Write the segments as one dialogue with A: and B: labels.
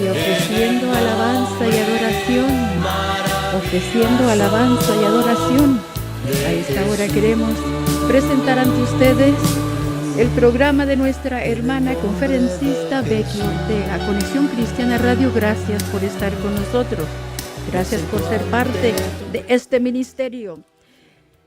A: y ofreciendo alabanza y adoración. Ofreciendo alabanza y adoración. A esta hora queremos presentar ante ustedes el programa de nuestra hermana conferencista Becky Ortega. Conexión Cristiana Radio, gracias por estar con nosotros. Gracias por ser parte de este ministerio.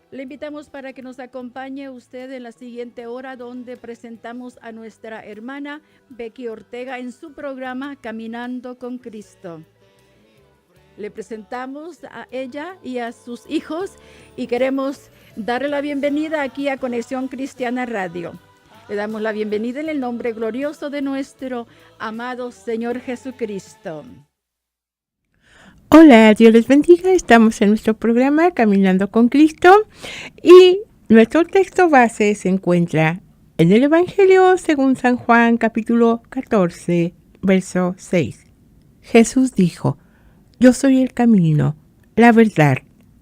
A: Le invitamos para que nos acompañe usted en la siguiente hora, donde presentamos a nuestra hermana Becky Ortega en su programa Caminando con Cristo. Le presentamos a ella y a sus hijos y queremos darle la bienvenida aquí a Conexión Cristiana Radio. Le damos la bienvenida en el nombre glorioso de nuestro amado Señor Jesucristo.
B: Hola, Dios les bendiga. Estamos en nuestro programa Caminando con Cristo y nuestro texto base se encuentra en el Evangelio según San Juan, capítulo 14, verso 6. Jesús dijo: Yo soy el camino, la verdad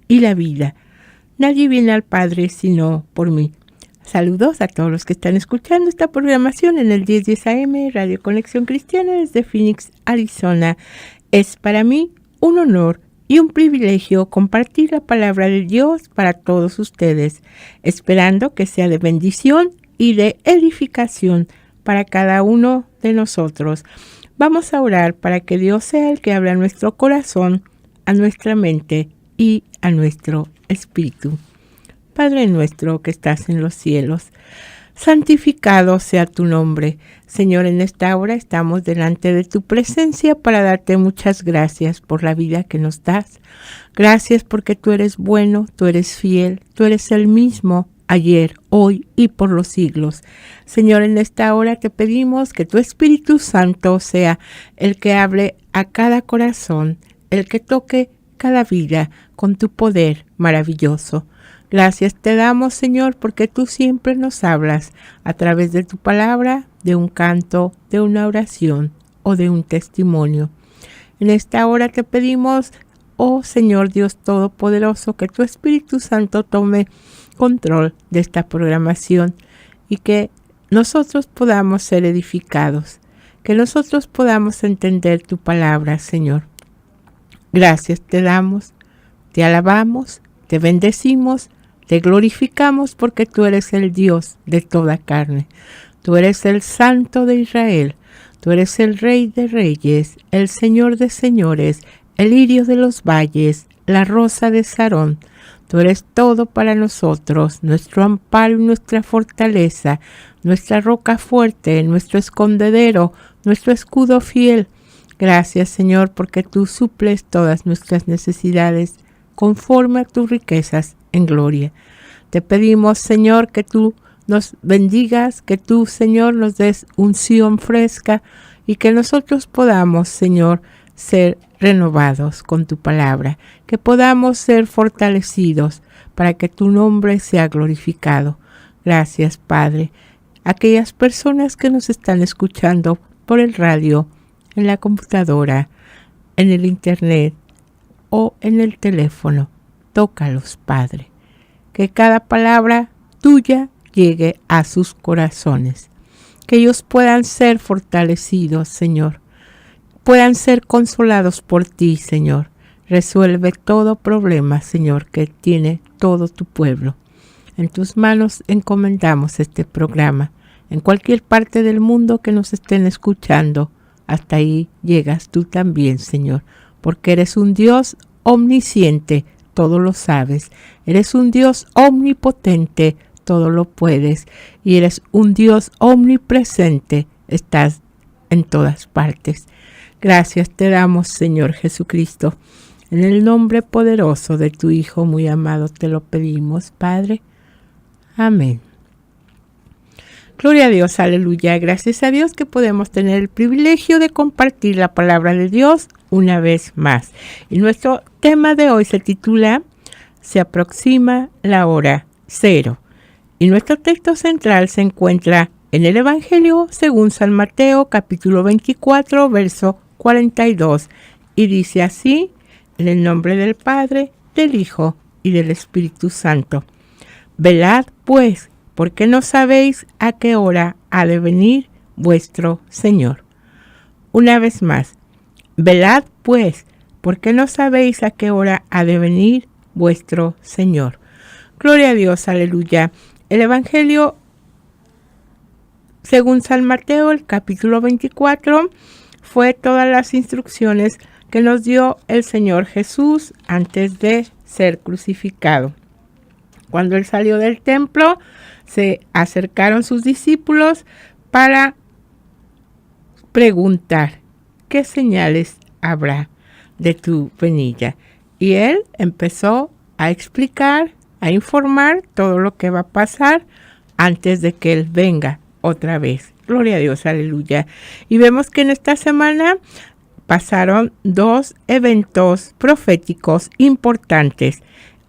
B: y la vida. Nadie viene al Padre sino por mí. Saludos a todos los que están escuchando esta programación en el 1010 AM, Radio Conexión Cristiana desde Phoenix, Arizona. Es para mí un honor y un privilegio compartir la palabra de Dios para todos ustedes, esperando que sea de bendición y de edificación para cada uno de nosotros. Vamos a orar para que Dios sea el que hable a nuestro corazón, a nuestra mente y a nuestro espíritu. Padre nuestro que estás en los cielos, santificado sea tu nombre. Señor, en esta hora estamos delante de tu presencia para darte muchas gracias por la vida que nos das. Gracias porque tú eres bueno, tú eres fiel, tú eres el mismo ayer, hoy y por los siglos. Señor, en esta hora te pedimos que tu Espíritu Santo sea el que hable a cada corazón, el que toque cada vida con tu poder maravilloso. Gracias te damos, Señor, porque tú siempre nos hablas a través de tu palabra, de un canto, de una oración o de un testimonio. En esta hora te pedimos, oh Señor Dios Todopoderoso, que tu Espíritu Santo tome control de esta programación y que nosotros podamos ser edificados, que nosotros podamos entender tu palabra, Señor. Gracias te damos, te alabamos, te bendecimos, te glorificamos porque tú eres el Dios de toda carne. Tú eres el Santo de Israel. Tú eres el Rey de Reyes, el Señor de Señores, el Lirio de los valles, la Rosa de Sarón. Tú eres todo para nosotros, nuestro amparo y nuestra fortaleza, nuestra roca fuerte, nuestro escondedero, nuestro escudo fiel. Gracias, Señor, porque tú suples todas nuestras necesidades conforme a tus riquezas en gloria. Te pedimos, Señor, que tú nos bendigas, que tú, Señor, nos des unción fresca y que nosotros podamos, Señor, ser renovados con tu palabra, que podamos ser fortalecidos para que tu nombre sea glorificado. Gracias, Padre. Aquellas personas que nos están escuchando por el radio, en la computadora, en el internet o en el teléfono, tócalos, Padre. Que cada palabra tuya llegue a sus corazones. Que ellos puedan ser fortalecidos, Señor. Puedan ser consolados por ti, Señor. Resuelve todo problema, Señor, que tiene todo tu pueblo. En tus manos encomendamos este programa. En cualquier parte del mundo que nos estén escuchando, hasta ahí llegas tú también, Señor, porque eres un Dios omnisciente, todo lo sabes. Eres un Dios omnipotente, todo lo puedes. Y eres un Dios omnipresente, estás en todas partes. Gracias te damos, Señor Jesucristo. En el nombre poderoso de tu Hijo muy amado te lo pedimos, Padre. Amén. Gloria a Dios, aleluya. Gracias a Dios que podemos tener el privilegio de compartir la palabra de Dios una vez más. Y nuestro tema de hoy se titula Se aproxima la hora cero. Y nuestro texto central se encuentra en el Evangelio según San Mateo, capítulo 24, verso 42. Y dice así, en el nombre del Padre, del Hijo y del Espíritu Santo. Velad, pues, porque no sabéis a qué hora ha de venir vuestro Señor. Una vez más, Velad pues, porque no sabéis a qué hora ha de venir vuestro Señor. Gloria a Dios, aleluya. El Evangelio según San Mateo, el capítulo 24, fue todas las instrucciones que nos dio el Señor Jesús antes de ser crucificado. Cuando Él salió del templo, se acercaron sus discípulos para preguntar, ¿qué señales habrá de tu venida? Y Él empezó a explicar, a informar todo lo que va a pasar antes de que Él venga otra vez. Gloria a Dios, aleluya. Y vemos que en esta semana pasaron 2 eventos proféticos importantes.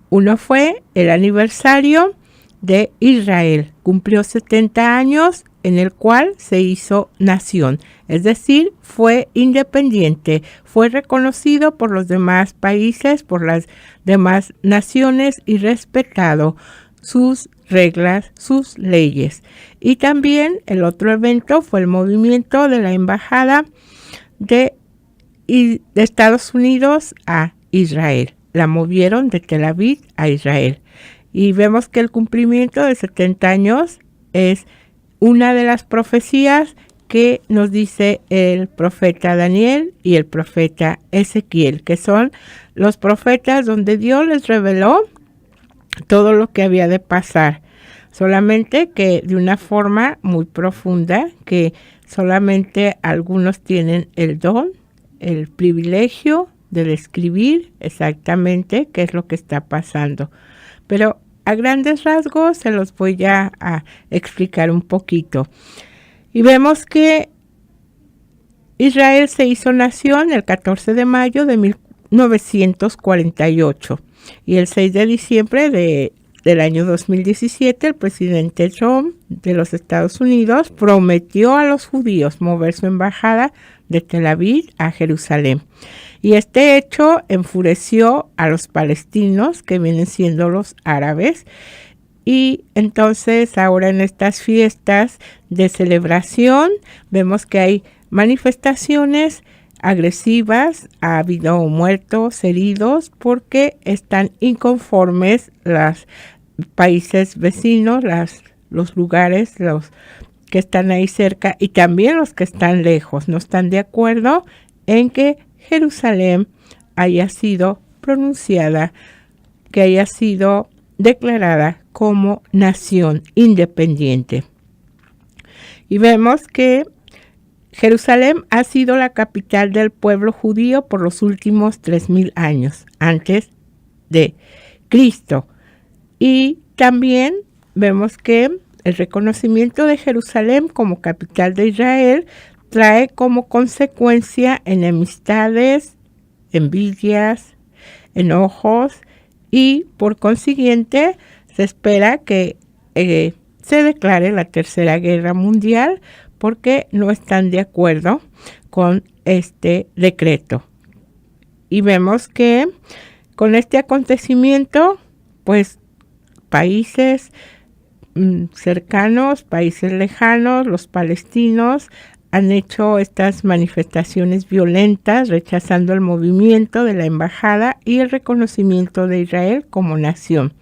B: Uno fue el aniversario de Israel. Cumplió 70 años en el cual se hizo nación. Es decir, fue independiente. Fue reconocido por los demás países, por las demás naciones y respetado sus reglas, sus leyes. Y también el otro evento fue el movimiento de la embajada de Estados Unidos a Israel. La movieron de Tel Aviv a Israel. Y vemos que el cumplimiento de 70 años es una de las profecías que nos dice el profeta Daniel y el profeta Ezequiel, que son los profetas donde Dios les reveló todo lo que había de pasar, solamente que de una forma muy profunda, que solamente algunos tienen el don, el privilegio de describir exactamente qué es lo que está pasando. Pero a grandes rasgos se los voy ya a explicar un poquito. Y vemos que Israel se hizo nación el 14 de mayo de 1948 y el 6 de diciembre del año 2017 el presidente Trump de los Estados Unidos prometió a los judíos mover su embajada de Tel Aviv a Jerusalén. Y este hecho enfureció a los palestinos, que vienen siendo los árabes. Y entonces ahora en estas fiestas de celebración vemos que hay manifestaciones agresivas, ha habido muertos, heridos, porque están inconformes los países vecinos, los lugares, los que están ahí cerca y también los que están lejos. No están de acuerdo en que Jerusalén haya sido pronunciada, que haya sido declarada como nación independiente. Y vemos que Jerusalén ha sido la capital del pueblo judío por los últimos 3000 años antes de Cristo. Y también vemos que el reconocimiento de Jerusalén como capital de Israel trae como consecuencia enemistades, envidias, enojos y por consiguiente se espera que se declare la Tercera Guerra Mundial porque no están de acuerdo con este decreto. Y vemos que con este acontecimiento, pues países cercanos, países lejanos, los palestinos han hecho estas manifestaciones violentas rechazando el movimiento de la embajada y el reconocimiento de Israel como nación.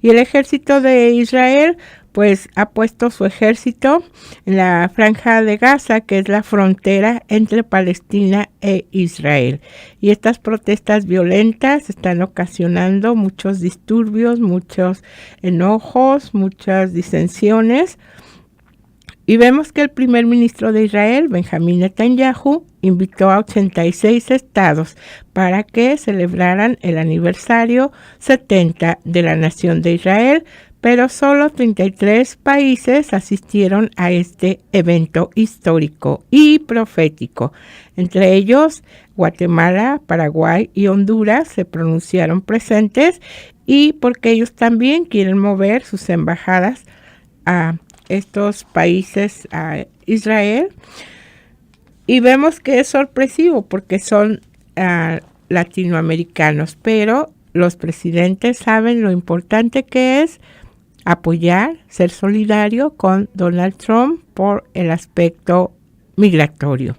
B: Y el ejército de Israel pues ha puesto su ejército en la franja de Gaza, que es la frontera entre Palestina e Israel. Y estas protestas violentas están ocasionando muchos disturbios, muchos enojos, muchas disensiones. Y vemos que el primer ministro de Israel, Benjamín Netanyahu, invitó a 86 estados para que celebraran el aniversario 70 de la nación de Israel, pero solo 33 países asistieron a este evento histórico y profético. Entre ellos, Guatemala, Paraguay y Honduras se pronunciaron presentes y porque ellos también quieren mover sus embajadas a estos países, a Israel. Y vemos que es sorpresivo porque son latinoamericanos, pero los presidentes saben lo importante que es apoyar, ser solidario con Donald Trump por el aspecto migratorio.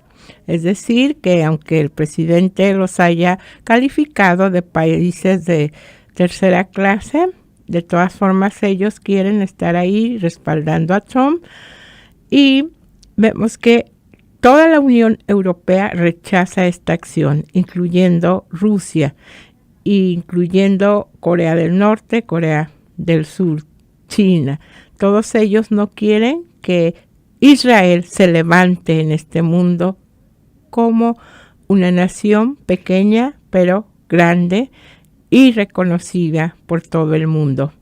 B: Es decir, que aunque el presidente los haya calificado de países de tercera clase, de todas formas ellos quieren estar ahí respaldando a Trump. Y vemos que toda la Unión Europea rechaza esta acción, incluyendo Rusia, incluyendo Corea del Norte, Corea del Sur, China. Todos ellos no quieren que Israel se levante en este mundo como una nación pequeña pero grande y reconocida por todo el mundo.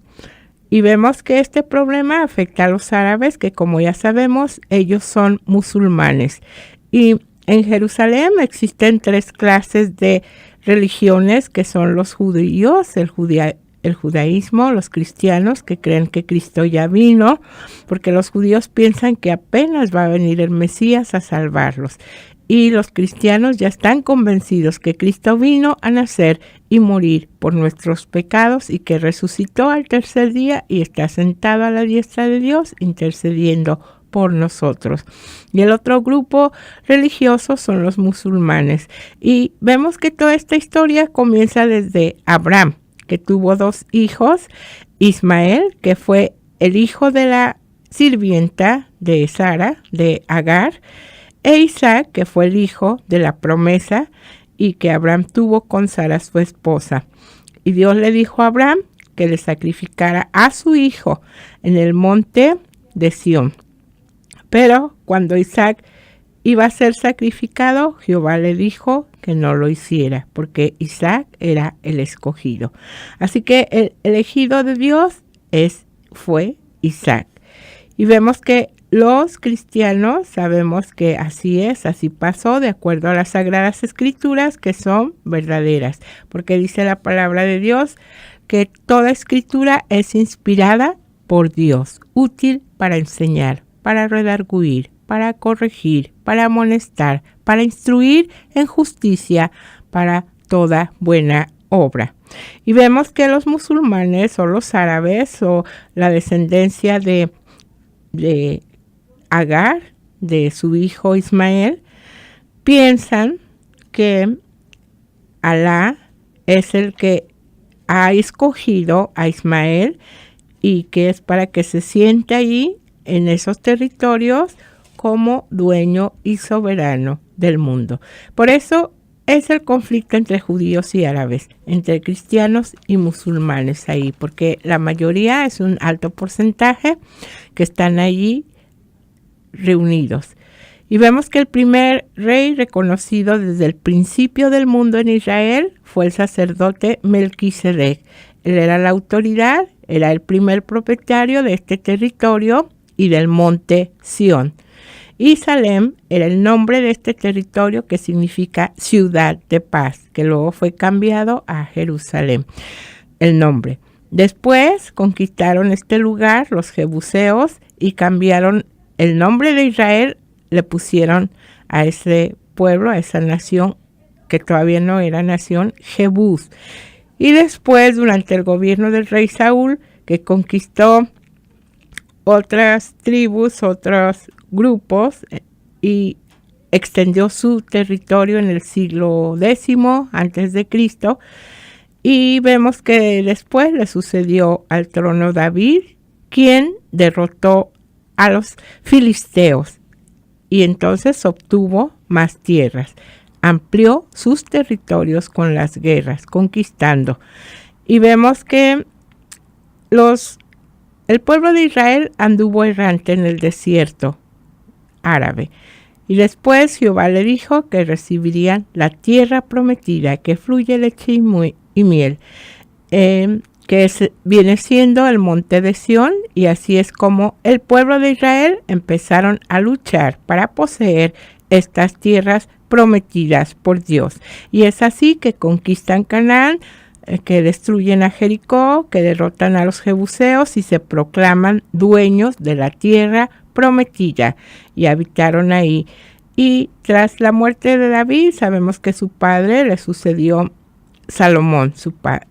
B: Y vemos que este problema afecta a los árabes, que como ya sabemos, ellos son musulmanes. Y en Jerusalén existen 3 clases de religiones, que son los judíos, el judaísmo, los cristianos, que creen que Cristo ya vino, porque los judíos piensan que apenas va a venir el Mesías a salvarlos. Y los cristianos ya están convencidos que Cristo vino a nacer y morir por nuestros pecados y que resucitó al tercer día y está sentado a la diestra de Dios intercediendo por nosotros. Y el otro grupo religioso son los musulmanes. Y vemos que toda esta historia comienza desde Abraham, que tuvo 2 hijos, Ismael, que fue el hijo de la sirvienta de Sara, de Agar, e Isaac, que fue el hijo de la promesa y que Abraham tuvo con Sara, su esposa. Y Dios le dijo a Abraham que le sacrificara a su hijo en el monte de Sión. Pero cuando Isaac iba a ser sacrificado, Jehová le dijo que no lo hiciera, porque Isaac era el escogido. Así que el elegido de Dios fue Isaac. Y vemos que los cristianos sabemos que así es, así pasó, de acuerdo a las Sagradas Escrituras, que son verdaderas, porque dice la palabra de Dios que toda escritura es inspirada por Dios, útil para enseñar, para redarguir, para corregir, para amonestar, para instruir en justicia, para toda buena obra. Y vemos que los musulmanes o los árabes o la descendencia de Agar, de su hijo Ismael, piensan que Alá es el que ha escogido a Ismael y que es para que se siente allí en esos territorios como dueño y soberano del mundo. Por eso es el conflicto entre judíos y árabes, entre cristianos y musulmanes ahí, porque la mayoría es un alto porcentaje que están allí reunidos. Y vemos que el primer rey reconocido desde el principio del mundo en Israel fue el sacerdote Melquisedec. Él era la autoridad, era el primer propietario de este territorio y del monte Sión. Y Salem era el nombre de este territorio, que significa ciudad de paz, que luego fue cambiado a Jerusalén, el nombre. Después conquistaron este lugar los jebuseos y cambiaron el nombre de Israel, le pusieron a ese pueblo, a esa nación que todavía no era nación, Jebús. Y después, durante el gobierno del rey Saúl, que conquistó otras tribus, otros grupos, y extendió su territorio en el siglo X antes de Cristo, y vemos que después le sucedió al trono David, quien derrotó a los filisteos y entonces obtuvo más tierras, amplió sus territorios con las guerras, conquistando. Y vemos que el pueblo de Israel anduvo errante en el desierto árabe. Y después Jehová le dijo que recibirían la tierra prometida, que fluye leche y miel, que viene siendo el monte de Sión, y así es como el pueblo de Israel empezaron a luchar para poseer estas tierras prometidas por Dios. Y es así que conquistan Canaán, que destruyen a Jericó, que derrotan a los jebuseos y se proclaman dueños de la tierra prometida y habitaron ahí. Y tras la muerte de David, sabemos que su padre le sucedió Salomón, su padre.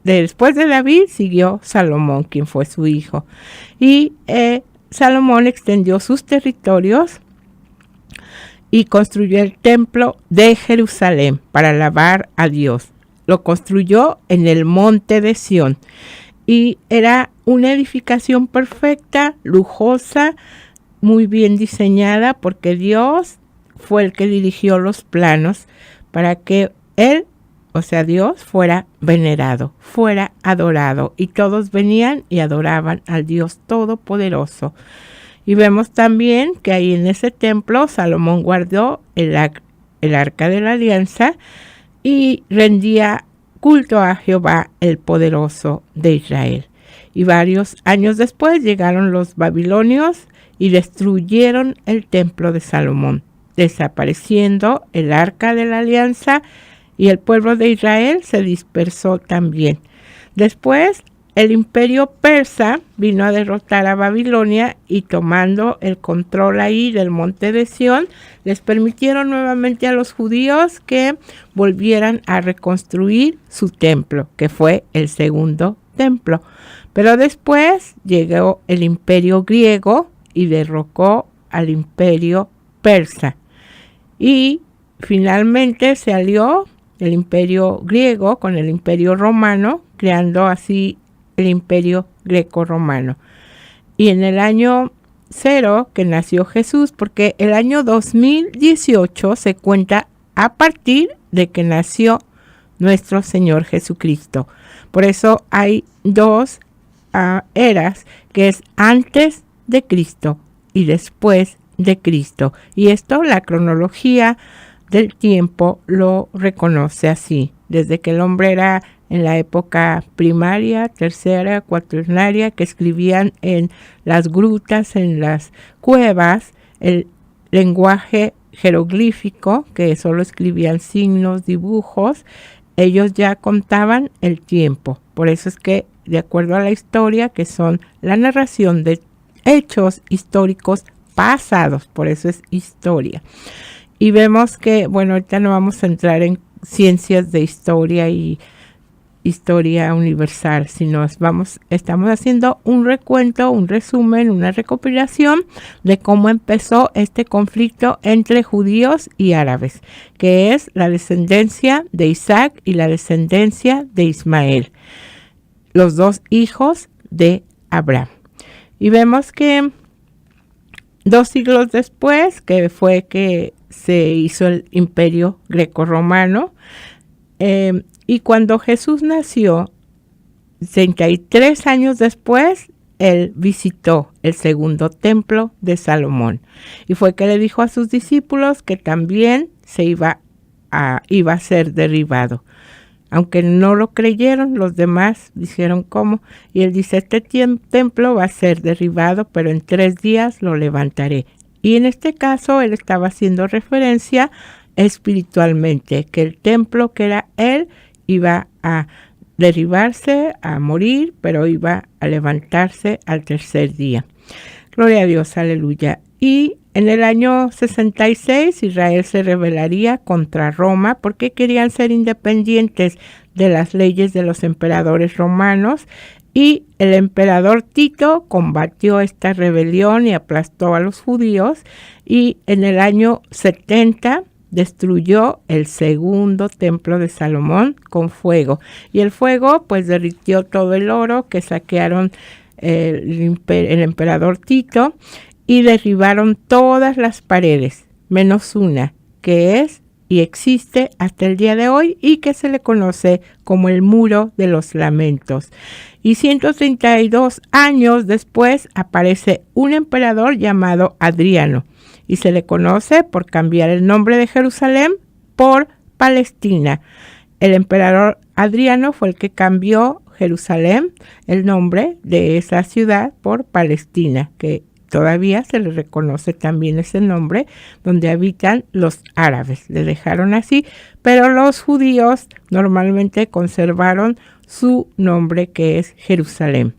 B: Después de David siguió Salomón, quien fue su hijo. Y Salomón extendió sus territorios y construyó el templo de Jerusalén para alabar a Dios. Lo construyó en el monte de Sión y era una edificación perfecta, lujosa, muy bien diseñada, porque Dios fue el que dirigió los planos para que Él, o sea, Dios, fuera venerado, fuera adorado, y todos venían y adoraban al Dios Todopoderoso. Y vemos también que ahí en ese templo Salomón guardó el arca de la alianza y rendía culto a Jehová, el poderoso de Israel. Y varios años después llegaron los babilonios y destruyeron el templo de Salomón, desapareciendo el arca de la alianza, y el pueblo de Israel se dispersó también. Después, el imperio persa vino a derrotar a Babilonia y, tomando el control ahí del monte de Sión, les permitieron nuevamente a los judíos que volvieran a reconstruir su templo, que fue el segundo templo. Pero después llegó el imperio griego y derrocó al imperio persa. Y finalmente se alió el imperio griego con el imperio romano, creando así el imperio greco-romano. Y en el año 0 que nació Jesús, porque el año 2018 se cuenta a partir de que nació nuestro Señor Jesucristo. Por eso hay dos eras, que es antes de Cristo y después de Cristo. Y esto, la cronología del tiempo lo reconoce así. Desde que el hombre era en la época primaria, tercera, cuaternaria, que escribían en las grutas, en las cuevas, el lenguaje jeroglífico, que solo escribían signos, dibujos, ellos ya contaban el tiempo. Por eso es que, de acuerdo a la historia, que son la narración de hechos históricos pasados, por eso es historia. Y vemos que, bueno, ahorita no vamos a entrar en ciencias de historia y historia universal, sino estamos haciendo un recuento, un resumen, una recopilación de cómo empezó este conflicto entre judíos y árabes, que es la descendencia de Isaac y la descendencia de Ismael, los dos hijos de Abraham. Y vemos que 2 siglos después, que fue que se hizo el imperio greco-romano, y cuando Jesús nació, 33 años después, él visitó el segundo templo de Salomón. Y fue que le dijo a sus discípulos que también se iba a ser derribado. Aunque no lo creyeron, los demás dijeron cómo. Y él dice, este templo va a ser derribado, pero en 3 días lo levantaré. Y en este caso, él estaba haciendo referencia espiritualmente, que el templo que era él iba a derribarse, a morir, pero iba a levantarse al 3er día. Gloria a Dios, aleluya. Y en el año 66 Israel se rebelaría contra Roma porque querían ser independientes de las leyes de los emperadores romanos, y el emperador Tito combatió esta rebelión y aplastó a los judíos, y en el año 70 destruyó el segundo templo de Salomón con fuego. Y el fuego pues derritió todo el oro que saquearon el emperador Tito, y derribaron todas las paredes, menos una, que es y existe hasta el día de hoy y que se le conoce como el Muro de los Lamentos. Y 132 años después aparece un emperador llamado Adriano, y se le conoce por cambiar el nombre de Jerusalén por Palestina. El emperador Adriano fue el que cambió Jerusalén, el nombre de esa ciudad, por Palestina, que todavía se le reconoce también ese nombre, donde habitan los árabes. Le dejaron así, pero los judíos normalmente conservaron su nombre, que es Jerusalén.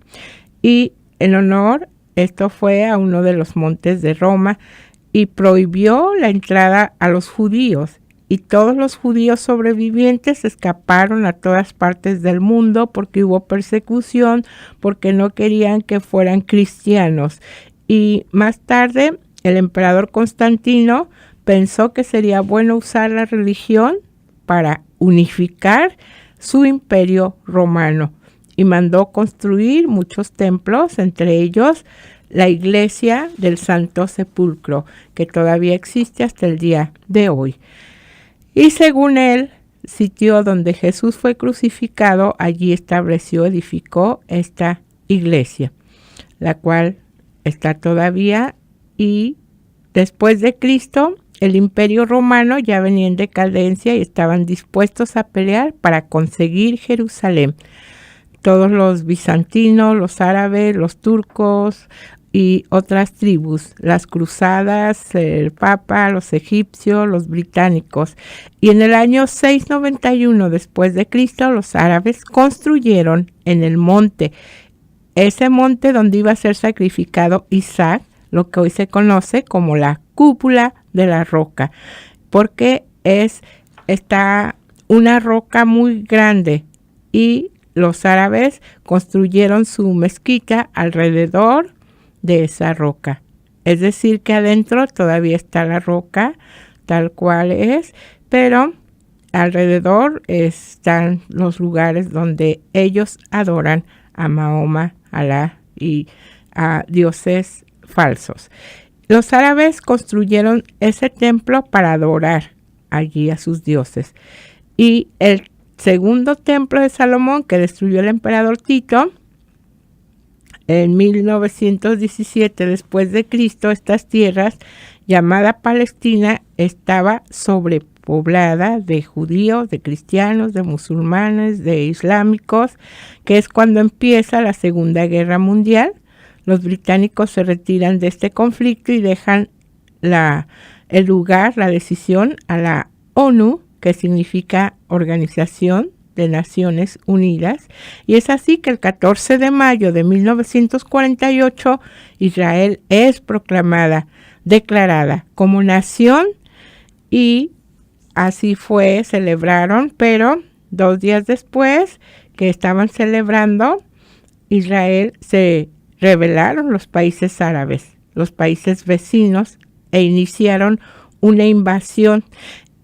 B: Y en honor, esto fue a uno de los montes de Roma, y prohibió la entrada a los judíos. Y todos los judíos sobrevivientes escaparon a todas partes del mundo porque hubo persecución, porque no querían que fueran cristianos. Y más tarde, el emperador Constantino pensó que sería bueno usar la religión para unificar su imperio romano y mandó construir muchos templos, entre ellos la iglesia del Santo Sepulcro, que todavía existe hasta el día de hoy. Y según él, sitio donde Jesús fue crucificado, allí edificó esta iglesia, la cual está todavía. Y después de Cristo, el imperio romano ya venía en decadencia y estaban dispuestos a pelear para conseguir Jerusalén. Todos los bizantinos, los árabes, los turcos y otras tribus, las cruzadas, el papa, los egipcios, los británicos. Y en el año 691 después de Cristo, los árabes construyeron en el monte, ese monte donde iba a ser sacrificado Isaac, lo que hoy se conoce como la cúpula de la roca, porque está una roca muy grande, y los árabes construyeron su mezquita alrededor de esa roca. Es decir, que adentro todavía está la roca tal cual es, pero alrededor están los lugares donde ellos adoran a Mahoma, Alá y a dioses falsos. Los árabes construyeron ese templo para adorar allí a sus dioses. Y el segundo templo de Salomón, que destruyó el emperador Tito, en 1917 después de Cristo, estas tierras, llamada Palestina, estaba sobrepoblada de judíos, de cristianos, de musulmanes, de islámicos, que es cuando empieza la Segunda Guerra Mundial. Los británicos se retiran de este conflicto y dejan el lugar, la decisión, a la ONU, que significa Organización de Naciones Unidas, y es así que el 14 de mayo de 1948 Israel es declarada como nación, y así fue, celebraron, pero 2 días después que estaban celebrando Israel, se rebelaron los países árabes, los países vecinos, e iniciaron una invasión.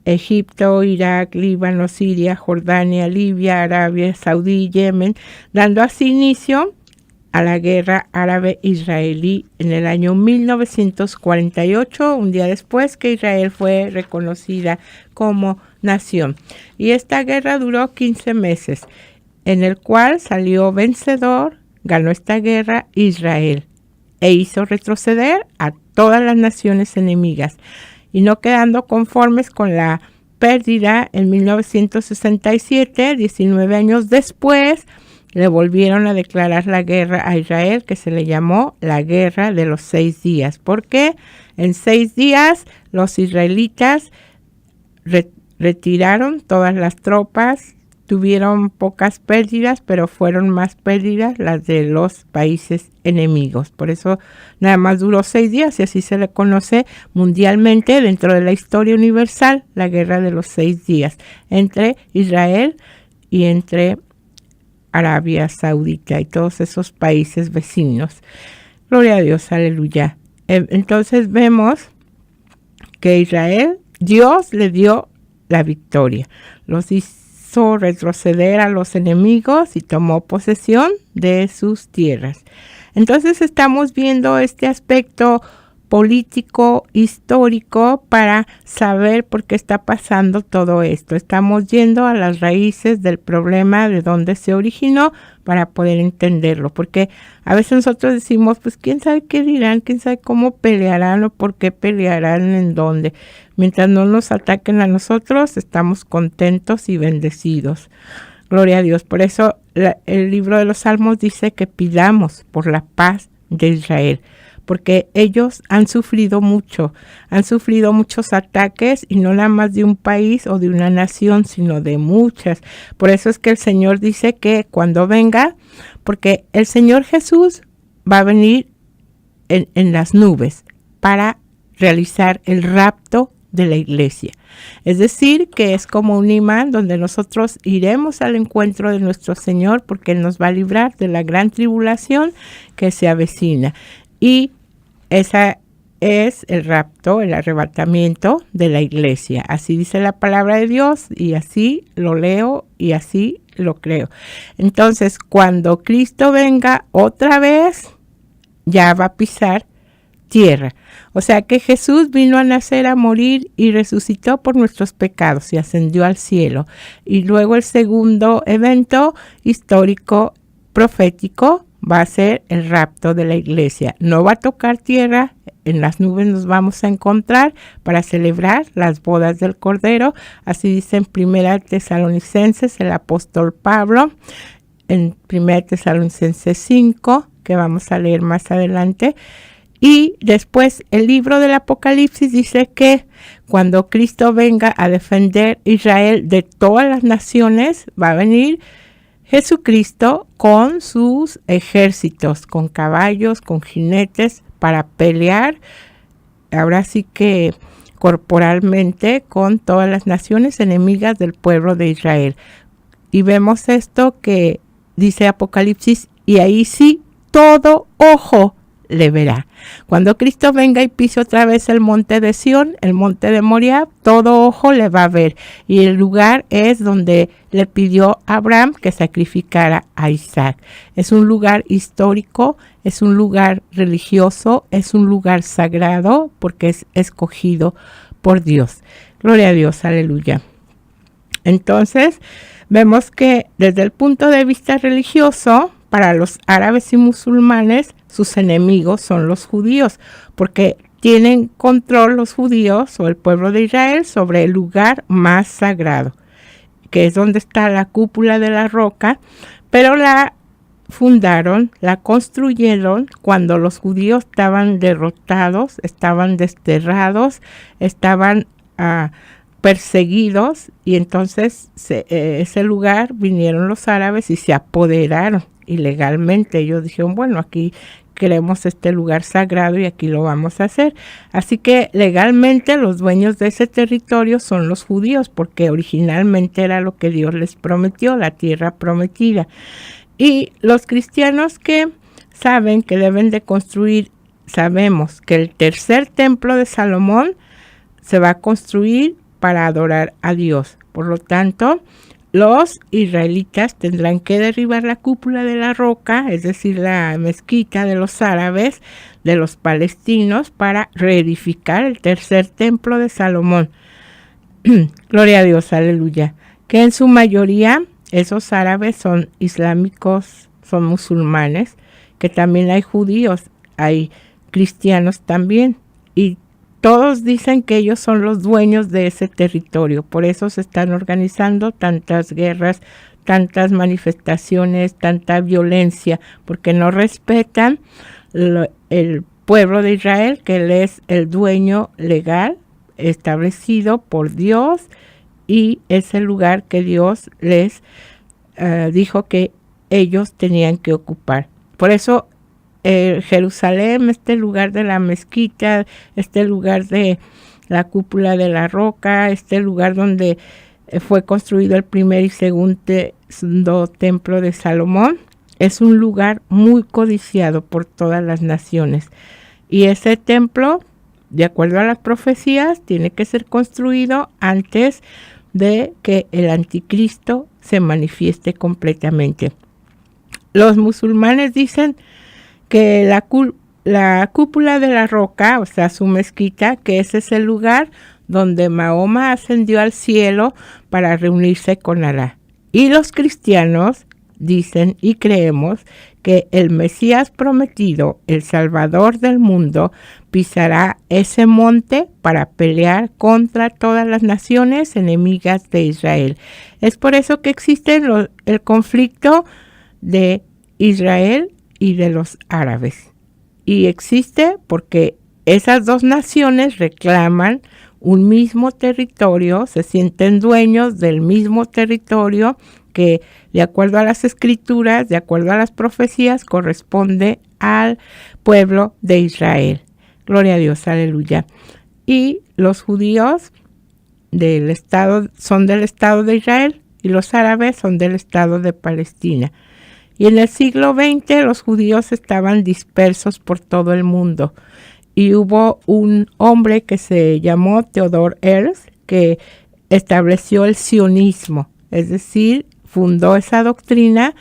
B: Egipto, Irak, Líbano, Siria, Jordania, Libia, Arabia Saudí, Yemen, dando así inicio a la guerra árabe-israelí en el año 1948, un día después que Israel fue reconocida como nación. Y esta guerra duró 15 meses, en el cual salió vencedor, ganó esta guerra Israel, e hizo retroceder a todas las naciones enemigas. Y no quedando conformes con la pérdida, en 1967, 19 años después, le volvieron a declarar la guerra a Israel, que se le llamó la Guerra de los 6 días, porque en 6 días los israelitas retiraron todas las tropas, tuvieron pocas pérdidas, pero fueron más pérdidas las de los países enemigos. Por eso nada más duró 6 días y así se le conoce mundialmente dentro de la historia universal, la Guerra de los 6 días, entre Israel y entre Arabia Saudita y todos esos países vecinos. Gloria a Dios, aleluya. Entonces vemos que Israel, Dios le dio la victoria. Los hizo retroceder a los enemigos y tomó posesión de sus tierras. Entonces estamos viendo este aspecto político, histórico, para saber por qué está pasando todo esto. Estamos yendo a las raíces del problema, de dónde se originó, para poder entenderlo, porque a veces nosotros decimos, pues quién sabe qué dirán, quién sabe cómo pelearán o por qué pelearán, en dónde. Mientras no nos ataquen a nosotros, estamos contentos y bendecidos. Gloria a Dios. Por eso el libro de los Salmos dice que pidamos por la paz de Israel, porque ellos han sufrido muchos ataques, y no nada más de un país o de una nación, sino de muchas. Por eso es que el Señor dice que cuando venga, porque el Señor Jesús va a venir en las nubes para realizar el rapto de la iglesia. Es decir, que es como un imán donde nosotros iremos al encuentro de nuestro Señor, porque Él nos va a librar de la gran tribulación que se avecina. Y es el rapto, el arrebatamiento de la iglesia. Así dice la palabra de Dios y así lo leo y así lo creo. Entonces, cuando Cristo venga otra vez, ya va a pisar tierra. O sea que Jesús vino a nacer, a morir y resucitó por nuestros pecados y ascendió al cielo. Y luego el segundo evento histórico profético va a ser el rapto de la iglesia. No va a tocar tierra, en las nubes nos vamos a encontrar para celebrar las bodas del Cordero. Así dice en 1 Tesalonicenses el apóstol Pablo, en 1 Tesalonicenses 5, que vamos a leer más adelante. Y después el libro del Apocalipsis dice que cuando Cristo venga a defender Israel de todas las naciones, va a venir Jesucristo con sus ejércitos, con caballos, con jinetes, para pelear, ahora sí que corporalmente, con todas las naciones enemigas del pueblo de Israel. Y vemos esto que dice Apocalipsis, y ahí sí todo ojo le verá. Cuando Cristo venga y pise otra vez el monte de Sión, el monte de Moriah, todo ojo le va a ver. Y el lugar es donde le pidió a Abraham que sacrificara a Isaac. Es un lugar histórico, es un lugar religioso, es un lugar sagrado porque es escogido por Dios. Gloria a Dios, aleluya. Entonces, vemos que desde el punto de vista religioso, para los árabes y musulmanes, sus enemigos son los judíos, porque tienen control los judíos o el pueblo de Israel sobre el lugar más sagrado, que es donde está la cúpula de la roca, pero la fundaron, la construyeron cuando los judíos estaban derrotados, estaban desterrados, estaban perseguidos, y entonces ese lugar vinieron los árabes y se apoderaron ilegalmente. Ellos dijeron, bueno, aquí queremos este lugar sagrado y aquí lo vamos a hacer. Así que legalmente los dueños de ese territorio son los judíos, porque originalmente era lo que Dios les prometió, la tierra prometida. Y los cristianos que saben que deben de construir, sabemos que el tercer templo de Salomón se va a construir para adorar a Dios. Por lo tanto, los israelitas tendrán que derribar la cúpula de la roca, es decir, la mezquita de los árabes, de los palestinos, para reedificar el tercer templo de Salomón. Gloria a Dios, aleluya. Que en su mayoría esos árabes son islámicos, son musulmanes, que también hay judíos, hay cristianos también, y todos dicen que ellos son los dueños de ese territorio. Por eso se están organizando tantas guerras, tantas manifestaciones, tanta violencia, porque no respetan el pueblo de Israel, que él es el dueño legal establecido por Dios, y es el lugar que Dios les dijo que ellos tenían que ocupar. Por eso Jerusalén, este lugar de la mezquita, este lugar de la cúpula de la roca, este lugar donde fue construido el primer y segundo templo de Salomón, es un lugar muy codiciado por todas las naciones. Y ese templo, de acuerdo a las profecías, tiene que ser construido antes de que el anticristo se manifieste completamente. Los musulmanes dicen que la cúpula de la roca, o sea, su mezquita, que ese es el lugar donde Mahoma ascendió al cielo para reunirse con Alá. Y los cristianos dicen y creemos que el Mesías prometido, el Salvador del mundo, pisará ese monte para pelear contra todas las naciones enemigas de Israel. Es por eso que existe el conflicto de Israel y de los árabes. Y existe porque esas dos naciones reclaman un mismo territorio, se sienten dueños del mismo territorio que, de acuerdo a las escrituras, de acuerdo a las profecías, corresponde al pueblo de Israel. Gloria a Dios, aleluya. Y los judíos son del estado de Israel y los árabes son del estado de Palestina. Y en el siglo XX los judíos estaban dispersos por todo el mundo. y hubo un hombre que se llamó Theodor Herzl que estableció el sionismo, es decir, fundó esa doctrina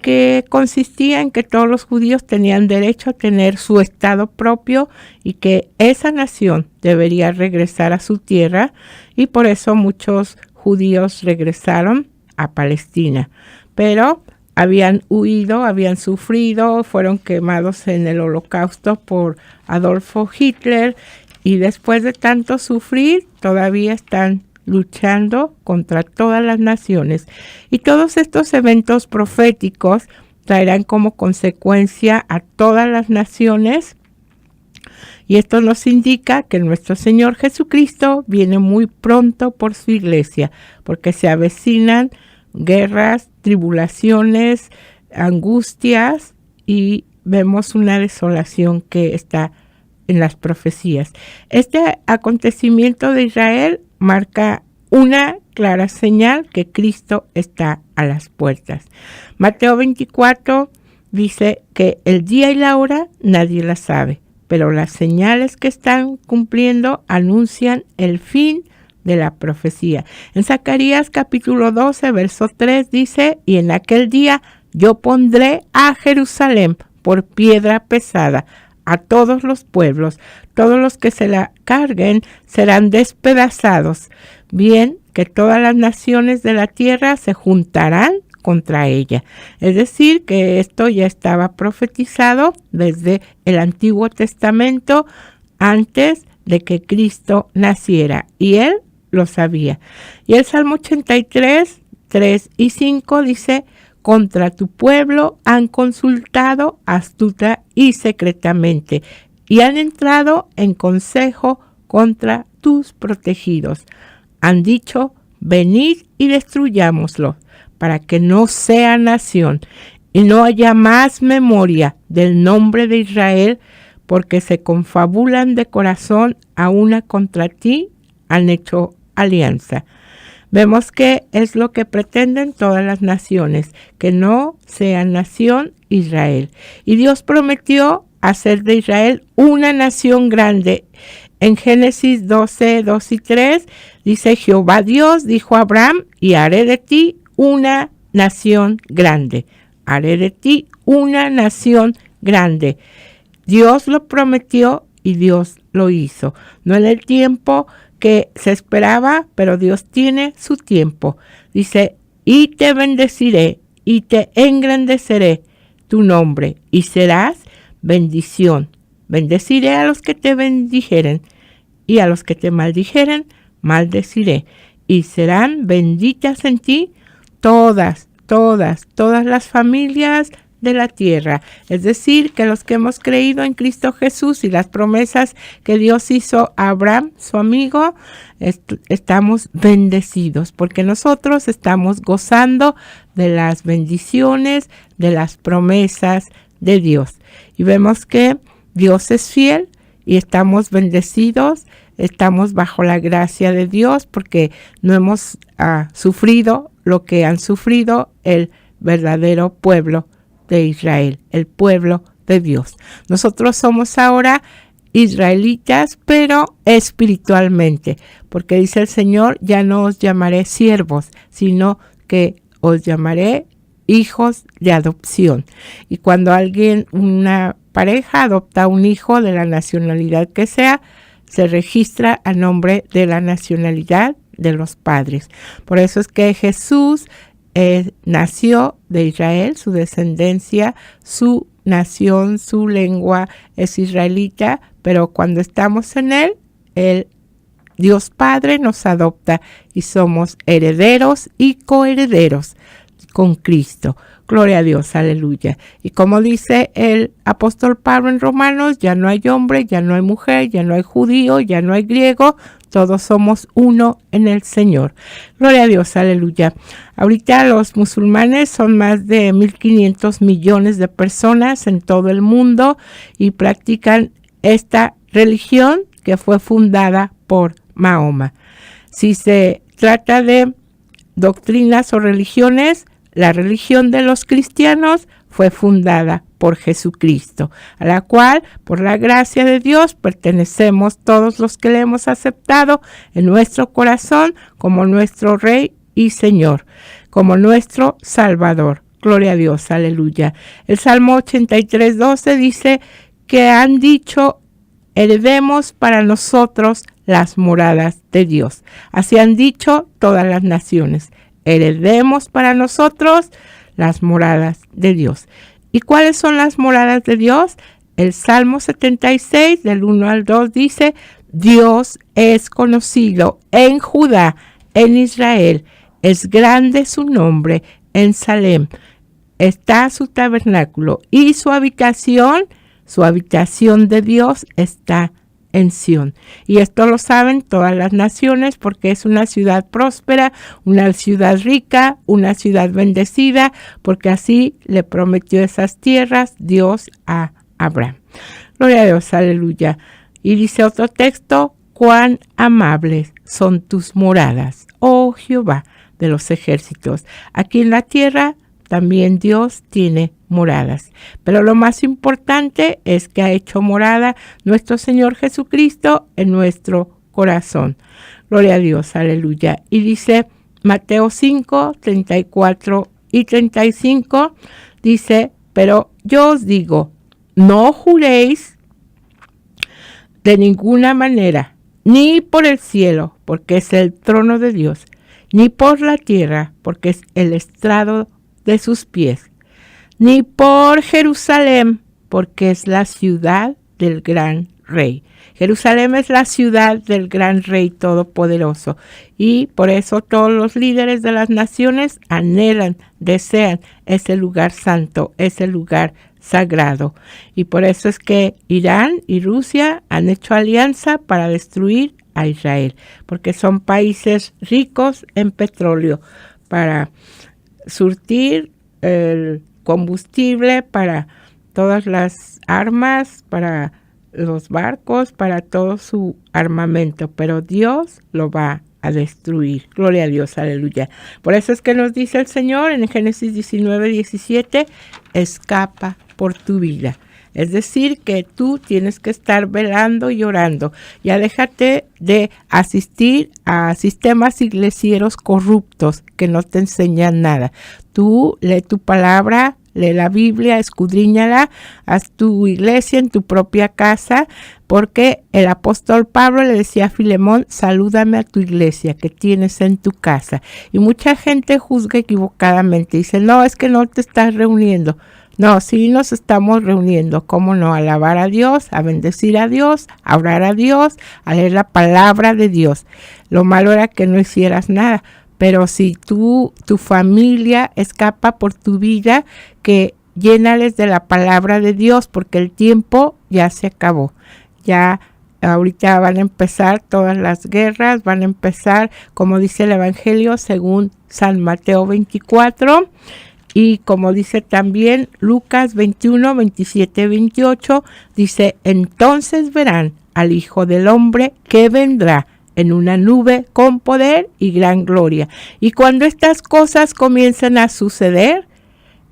B: que consistía en que todos los judíos tenían derecho a tener su estado propio y que esa nación debería regresar a su tierra, y por eso muchos judíos regresaron a Palestina, pero habían huido, habían sufrido, fueron quemados en el Holocausto por Adolfo Hitler, y después de tanto sufrir todavía están luchando contra todas las naciones. Y todos estos eventos proféticos traerán como consecuencia a todas las naciones, y esto nos indica que nuestro Señor Jesucristo viene muy pronto por su iglesia, porque se avecinan guerras, tribulaciones, angustias, y vemos una desolación que está en las profecías. Este acontecimiento de Israel marca una clara señal que Cristo está a las puertas. Mateo 24 dice que el día y la hora nadie la sabe, pero las señales que están cumpliendo anuncian el fin de la profecía. En Zacarías capítulo 12, verso 3 dice: y en aquel día yo pondré a Jerusalén por piedra pesada a todos los pueblos, todos los que se la carguen serán despedazados, bien que todas las naciones de la tierra se juntarán contra ella. Es decir, que esto ya estaba profetizado desde el Antiguo Testamento, antes de que Cristo naciera, y él lo sabía. Y el Salmo 83, 3 y 5 dice: contra tu pueblo han consultado astuta y secretamente, y han entrado en consejo contra tus protegidos. Han dicho: venid y destruyámoslo, para que no sea nación, y no haya más memoria del nombre de Israel, porque se confabulan de corazón, a una contra ti han hecho alianza. Vemos que es lo que pretenden todas las naciones, que no sea nación Israel. Y Dios prometió hacer de Israel una nación grande. En Génesis 12, 2 y 3 dice: Jehová Dios dijo a Abraham: y haré de ti una nación grande. Haré de ti una nación grande. Dios lo prometió y Dios lo hizo. No en el tiempo que se esperaba, pero Dios tiene su tiempo. Dice: y te bendeciré y te engrandeceré tu nombre, y serás bendición. Bendeciré a los que te bendijeren, y a los que te maldijeren, maldeciré. Y serán benditas en ti todas las familias de la tierra. Es decir, que los que hemos creído en Cristo Jesús y las promesas que Dios hizo a Abraham, su amigo, estamos bendecidos, porque nosotros estamos gozando de las bendiciones, de las promesas de Dios. Y vemos que Dios es fiel y estamos bendecidos, estamos bajo la gracia de Dios, porque no hemos sufrido lo que han sufrido el verdadero pueblo de Israel, el pueblo de Dios. Nosotros somos ahora israelitas, pero espiritualmente, porque dice el Señor: ya no os llamaré siervos, sino que os llamaré hijos de adopción. Y cuando una pareja adopta un hijo de la nacionalidad que sea, se registra a nombre de la nacionalidad de los padres. Por eso es que Jesús nació de Israel, su descendencia, su nación, su lengua es israelita, pero cuando estamos en él, el Dios Padre nos adopta y somos herederos y coherederos con Cristo. Gloria a Dios, aleluya. Y como dice el apóstol Pablo en Romanos: ya no hay hombre, ya no hay mujer, ya no hay judío, ya no hay griego, todos somos uno en el Señor. Gloria a Dios, aleluya. Ahorita los musulmanes son más de 1.500 millones de personas en todo el mundo y practican esta religión que fue fundada por Mahoma. Si se trata de doctrinas o religiones, la religión de los cristianos fue fundada por Jesucristo, a la cual, por la gracia de Dios, pertenecemos todos los que le hemos aceptado en nuestro corazón como nuestro Rey y Señor, como nuestro Salvador. Gloria a Dios, aleluya. El Salmo 83:12 dice que han dicho, heredemos para nosotros las moradas de Dios. Así han dicho todas las naciones, heredemos para nosotros las moradas de Dios. ¿Y cuáles son las moradas de Dios? El Salmo 76, del 1 al 2, dice, Dios es conocido en Judá, en Israel, es grande su nombre, en Salem está su tabernáculo y su habitación de Dios está en Sión. Y esto lo saben todas las naciones porque es una ciudad próspera, una ciudad rica, una ciudad bendecida, porque así le prometió esas tierras Dios a Abraham. Gloria a Dios, aleluya. Y dice otro texto, cuán amables son tus moradas, oh Jehová de los ejércitos. Aquí en la tierra también Dios tiene moradas. Pero lo más importante es que ha hecho morada nuestro Señor Jesucristo en nuestro corazón. Gloria a Dios, aleluya. Y dice Mateo 5, 34 y 35, dice, pero yo os digo, no juréis de ninguna manera, ni por el cielo, porque es el trono de Dios, ni por la tierra, porque es el estrado de sus pies, ni por Jerusalén, porque es la ciudad del gran Rey. Jerusalén es la ciudad del gran Rey todopoderoso y por eso todos los líderes de las naciones anhelan, desean ese lugar santo, ese lugar sagrado. Y por eso es que Irán y Rusia han hecho alianza para destruir a Israel, porque son países ricos en petróleo para surtir el combustible para todas las armas, para los barcos, para todo su armamento, pero Dios lo va a destruir. Gloria a Dios, aleluya. Por eso es que nos dice el Señor en Génesis 19:17, escapa por tu vida. Es decir, que tú tienes que estar velando y orando. Ya déjate de asistir a sistemas iglesieros corruptos que no te enseñan nada. Tú lee tu palabra, lee la Biblia, escudriñala, haz tu iglesia en tu propia casa, porque el apóstol Pablo le decía a Filemón, salúdame a tu iglesia que tienes en tu casa. Y mucha gente juzga equivocadamente, dice, no, es que no te estás reuniendo. No, sí nos estamos reuniendo, ¿cómo no? A alabar a Dios, a bendecir a Dios, a orar a Dios, a leer la palabra de Dios. Lo malo era que no hicieras nada, pero si tu familia escapa por tu vida, que llénales de la palabra de Dios, porque el tiempo ya se acabó. Ya ahorita van a empezar todas las guerras, van a empezar, como dice el Evangelio, según San Mateo 24, y como dice también Lucas 21, 27, 28, dice, entonces verán al Hijo del Hombre que vendrá en una nube con poder y gran gloria. Y cuando estas cosas comiencen a suceder,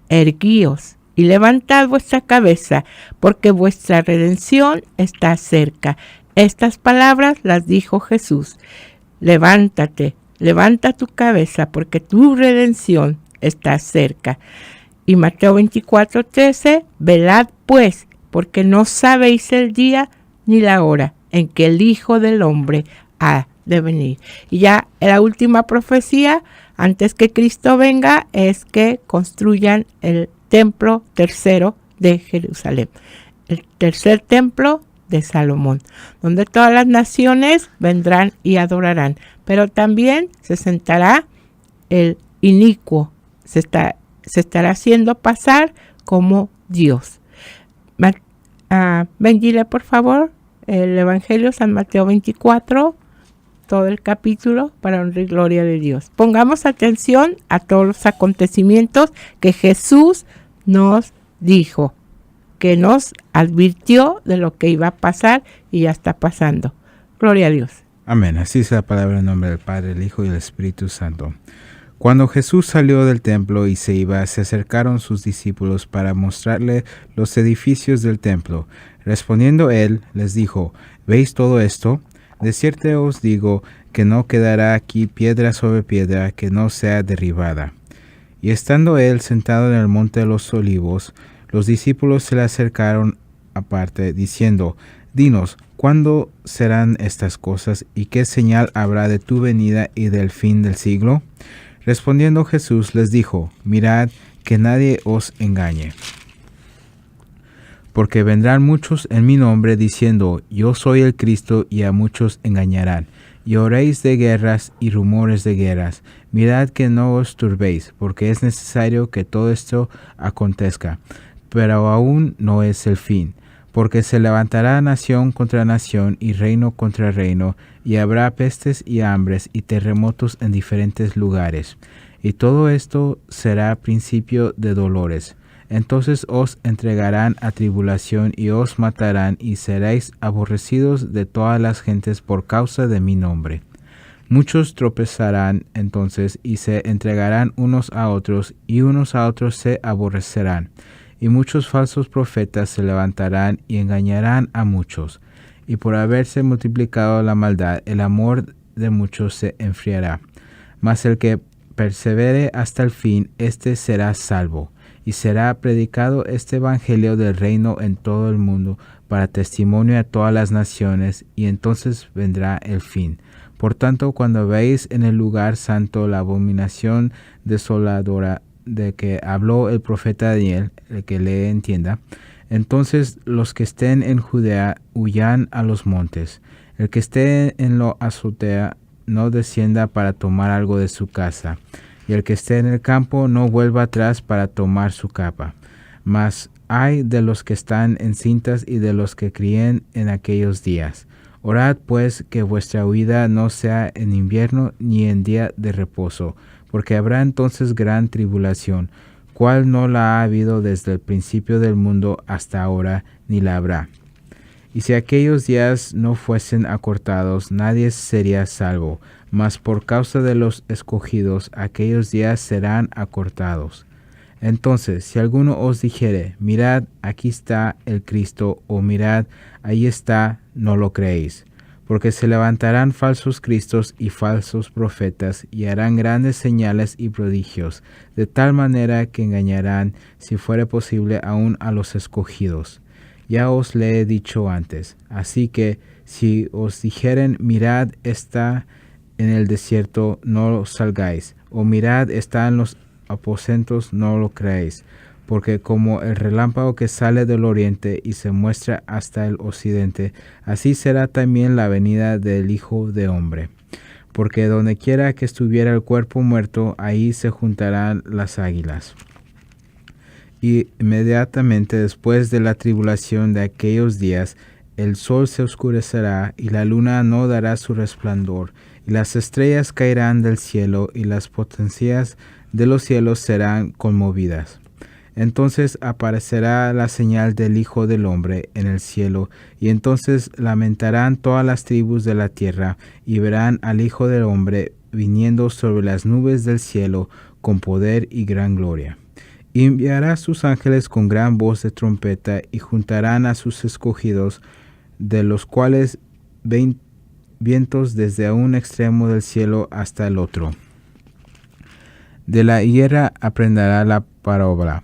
B: erguíos y levantad vuestra cabeza, porque vuestra redención está cerca. Estas palabras las dijo Jesús. Levántate, levanta tu cabeza, porque tu redención está cerca. Y Mateo 24:13, velad pues, porque no sabéis el día ni la hora en que el Hijo del Hombre ha de venir. Y ya la última profecía, antes que Cristo venga, es que construyan el templo tercero de Jerusalén, el tercer templo de Salomón, donde todas las naciones vendrán y adorarán, pero también se sentará el inicuo, se estará haciendo pasar como Dios. Benjile, por favor, el Evangelio San Mateo 24, todo el capítulo, para honra y gloria de Dios. Pongamos atención a todos los acontecimientos que Jesús nos dijo, que nos advirtió de lo que iba a pasar y ya está pasando. Gloria a Dios.
C: Amén. Así es la palabra en nombre del Padre, el Hijo y el Espíritu Santo. Cuando Jesús salió del templo y se iba, se acercaron sus discípulos para mostrarle los edificios del templo. Respondiendo él, les dijo: ¿Veis todo esto? De cierto os digo que no quedará aquí piedra sobre piedra que no sea derribada. Y estando él sentado en el monte de los Olivos, los discípulos se le acercaron aparte, diciendo: Dinos, ¿cuándo serán estas cosas, y qué señal habrá de tu venida y del fin del siglo? Respondiendo Jesús les dijo: Mirad que nadie os engañe. Porque vendrán muchos en mi nombre diciendo: Yo soy el Cristo, y a muchos engañarán. Y oréis de guerras y rumores de guerras. Mirad que no os turbéis, porque es necesario que todo esto acontezca. Pero aún no es el fin. Porque se levantará nación contra nación y reino contra reino, y habrá pestes y hambres y terremotos en diferentes lugares. Y todo esto será principio de dolores. Entonces os entregarán a tribulación y os matarán, y seréis aborrecidos de todas las gentes por causa de mi nombre. Muchos tropezarán entonces y se entregarán unos a otros, y unos a otros se aborrecerán. Y muchos falsos profetas se levantarán y engañarán a muchos. Y por haberse multiplicado la maldad, el amor de muchos se enfriará. Mas el que persevere hasta el fin, éste será salvo. Y será predicado este evangelio del reino en todo el mundo, para testimonio a todas las naciones, y entonces vendrá el fin. Por tanto, cuando veáis en el lugar santo la abominación desoladora de que habló el profeta Daniel, el que le entienda, entonces los que estén en Judea huyan a los montes. El que esté en la azotea no descienda para tomar algo de su casa, y el que esté en el campo no vuelva atrás para tomar su capa. Mas ay de los que están encintas y de los que críen en aquellos días. Orad pues que vuestra huida no sea en invierno ni en día de reposo, porque habrá entonces gran tribulación, cual no la ha habido desde el principio del mundo hasta ahora, ni la habrá. Y si aquellos días no fuesen acortados, nadie sería salvo, mas por causa de los escogidos, aquellos días serán acortados. Entonces, si alguno os dijere: Mirad, aquí está el Cristo, o mirad, ahí está, no lo creéis. Porque se levantarán falsos cristos y falsos profetas, y harán grandes señales y prodigios, de tal manera que engañarán, si fuere posible, aún a los escogidos. Ya os le he dicho antes. Así que, si os dijeren: Mirad, está en el desierto, no salgáis, o mirad, está en los aposentos, no lo creéis. Porque como el relámpago que sale del oriente y se muestra hasta el occidente, así será también la venida del Hijo de Hombre. Porque donde quiera que estuviera el cuerpo muerto, ahí se juntarán las águilas. Y inmediatamente después de la tribulación de aquellos días, el sol se oscurecerá, y la luna no dará su resplandor, y las estrellas caerán del cielo, y las potencias de los cielos serán conmovidas. Entonces aparecerá la señal del Hijo del Hombre en el cielo, y entonces lamentarán todas las tribus de la tierra, y verán al Hijo del Hombre viniendo sobre las nubes del cielo con poder y gran gloria. Y enviará a sus ángeles con gran voz de trompeta, y juntarán a sus escogidos, de los cuales vientos desde un extremo del cielo hasta el otro. De la higuera aprenderá la parábola.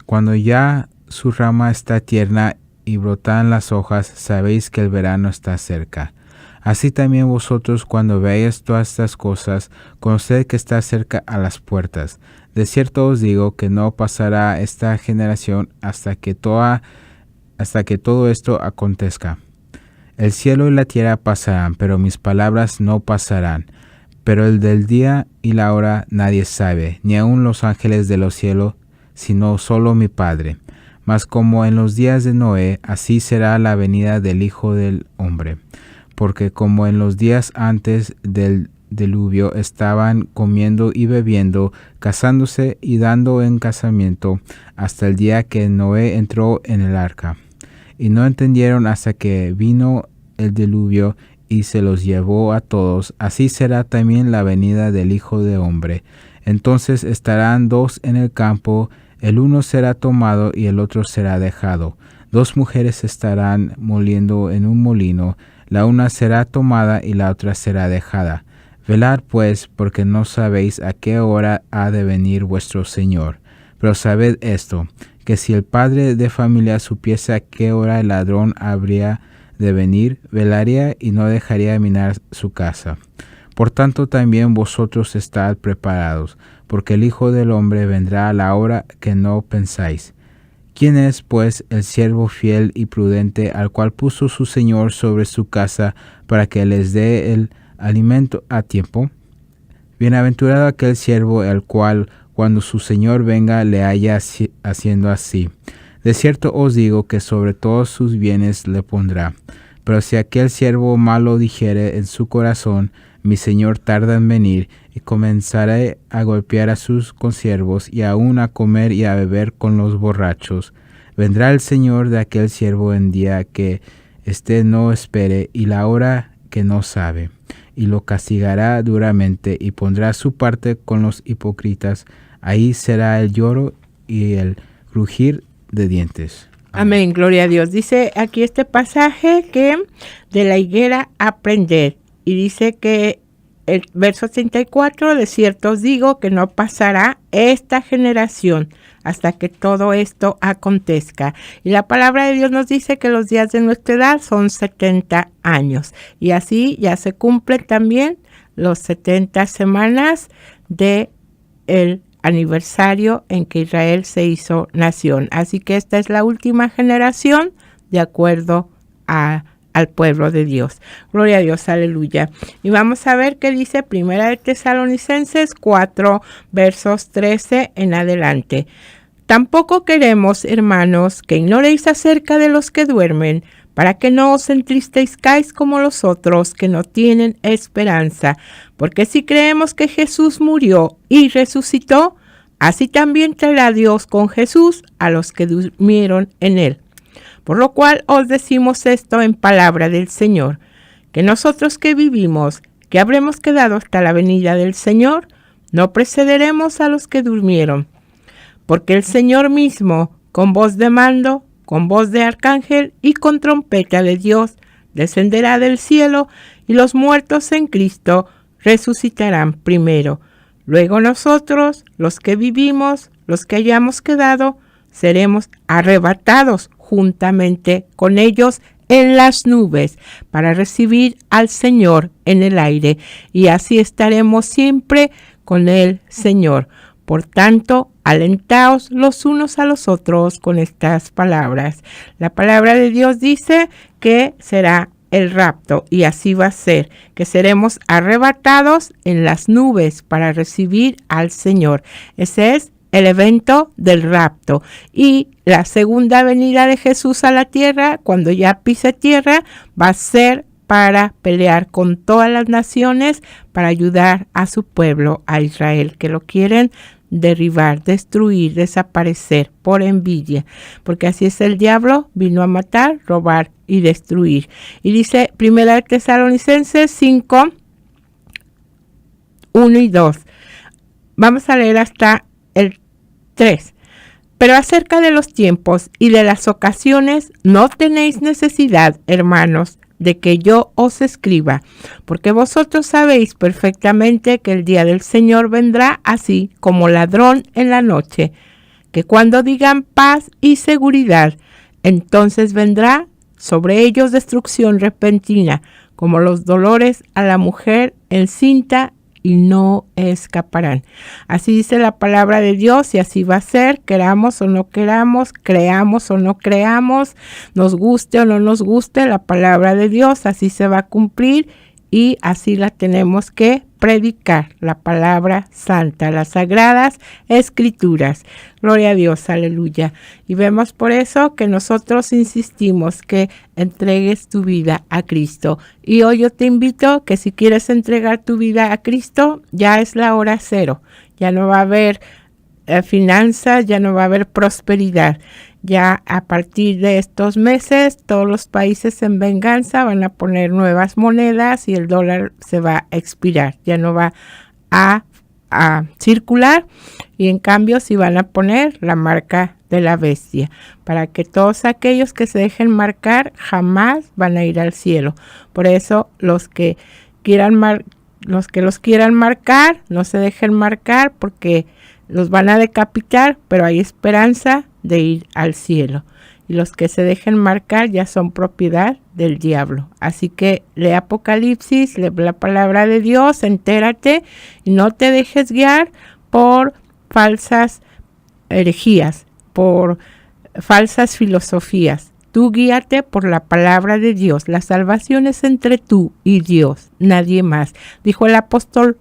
C: Cuando ya su rama está tierna y brotan las hojas, sabéis que el verano está cerca. Así también vosotros, cuando veáis todas estas cosas, conoced que está cerca a las puertas. De cierto os digo que no pasará esta generación hasta que todo esto acontezca. El cielo y la tierra pasarán, pero mis palabras no pasarán. Pero el del día y la hora nadie sabe, ni aun los ángeles de los cielos, sino solo mi Padre. Mas como en los días de Noé, así será la venida del Hijo del Hombre. Porque como en los días antes del diluvio estaban comiendo y bebiendo, casándose y dando en casamiento, hasta el día que Noé entró en el arca. Y no entendieron hasta que vino el diluvio y se los llevó a todos. Así será también la venida del Hijo del Hombre. Entonces estarán dos en el campo, el uno será tomado y el otro será dejado. Dos mujeres estarán moliendo en un molino, la una será tomada y la otra será dejada. Velad pues, porque no sabéis a qué hora ha de venir vuestro Señor. Pero sabed esto, que si el padre de familia supiese a qué hora el ladrón habría de venir, velaría y no dejaría minar su casa. Por tanto también vosotros estad preparados, porque el Hijo del Hombre vendrá a la hora que no pensáis. ¿Quién es, pues, el siervo fiel y prudente al cual puso su Señor sobre su casa para que les dé el alimento a tiempo? Bienaventurado aquel siervo el cual, cuando su Señor venga, le haya haciendo así. De cierto os digo que sobre todos sus bienes le pondrá. Pero si aquel siervo malo dijere en su corazón, mi Señor tarda en venir, y comenzaré a golpear a sus consiervos, y aun a comer y a beber con los borrachos, vendrá el Señor de aquel siervo en día que éste no espere, y la hora que no sabe, y lo castigará duramente, y pondrá su parte con los hipócritas. Ahí será el lloro y el crujir de dientes.
B: Amén, gloria a Dios. Dice aquí este pasaje que de la higuera aprender. Y dice que el verso 34, de cierto os digo que no pasará esta generación hasta que todo esto acontezca. Y la palabra de Dios nos dice que los días de nuestra edad son 70 años. Y así ya se cumplen también los 70 semanas de el aniversario en que Israel se hizo nación. Así que esta es la última generación de acuerdo al pueblo de Dios. Gloria a Dios, aleluya. Y vamos a ver qué dice Primera de Tesalonicenses 4, versos 13 en adelante. Tampoco queremos, hermanos, que ignoréis acerca de los que duermen, para que no os entristezcáis como los otros que no tienen esperanza. Porque si creemos que Jesús murió y resucitó, así también traerá Dios con Jesús a los que durmieron en él. Por lo cual os decimos esto en palabra del Señor, que nosotros que vivimos, que habremos quedado hasta la venida del Señor, no precederemos a los que durmieron. Porque el Señor mismo, con voz de mando, con voz de arcángel y con trompeta de Dios, descenderá del cielo, y los muertos en Cristo resucitarán primero. Luego nosotros, los que vivimos, los que hayamos quedado, seremos arrebatados juntamente con ellos en las nubes para recibir al Señor en el aire, y así estaremos siempre con el Señor. Por tanto, alentaos los unos a los otros con estas palabras. La palabra de Dios dice que será el rapto, y así va a ser, que seremos arrebatados en las nubes para recibir al Señor. Ese es el evento del rapto. Y la segunda venida de Jesús a la tierra, cuando ya pise tierra, va a ser para pelear con todas las naciones, para ayudar a su pueblo, a Israel, que lo quieren derribar, destruir, desaparecer por envidia, porque así es el diablo, vino a matar, robar y destruir. Y dice Primera de Tesalonicenses 5, 1 y 2. Vamos a leer hasta el 3. Pero acerca de los tiempos y de las ocasiones no tenéis necesidad, hermanos, de que yo os escriba, porque vosotros sabéis perfectamente que el día del Señor vendrá así como ladrón en la noche, que cuando digan paz y seguridad, entonces vendrá sobre ellos destrucción repentina, como los dolores a la mujer encinta, y no escaparán. Así dice la palabra de Dios, y así va a ser, queramos o no queramos, creamos o no creamos, nos guste o no nos guste la palabra de Dios, así se va a cumplir, y así la tenemos que predicar, la palabra santa, las sagradas escrituras. Gloria a Dios, aleluya. Y vemos por eso que nosotros insistimos que entregues tu vida a Cristo. Y hoy yo te invito que si quieres entregar tu vida a Cristo, ya es la hora cero. Ya no va a haber finanzas, ya no va a haber prosperidad. Ya a partir de estos meses, todos los países en venganza van a poner nuevas monedas y el dólar se va a expirar. Ya no va a circular, y en cambio sí van a poner la marca de la bestia, para que todos aquellos que se dejen marcar jamás van a ir al cielo. Por eso los que los quieran marcar, no se dejen marcar, porque los van a decapitar, pero hay esperanza de ir al cielo. Y los que se dejen marcar ya son propiedad del diablo. Así que lee Apocalipsis, lee la palabra de Dios, entérate y no te dejes guiar por falsas herejías, por falsas filosofías. Tú guíate por la palabra de Dios. La salvación es entre tú y Dios, nadie más. Dijo el apóstol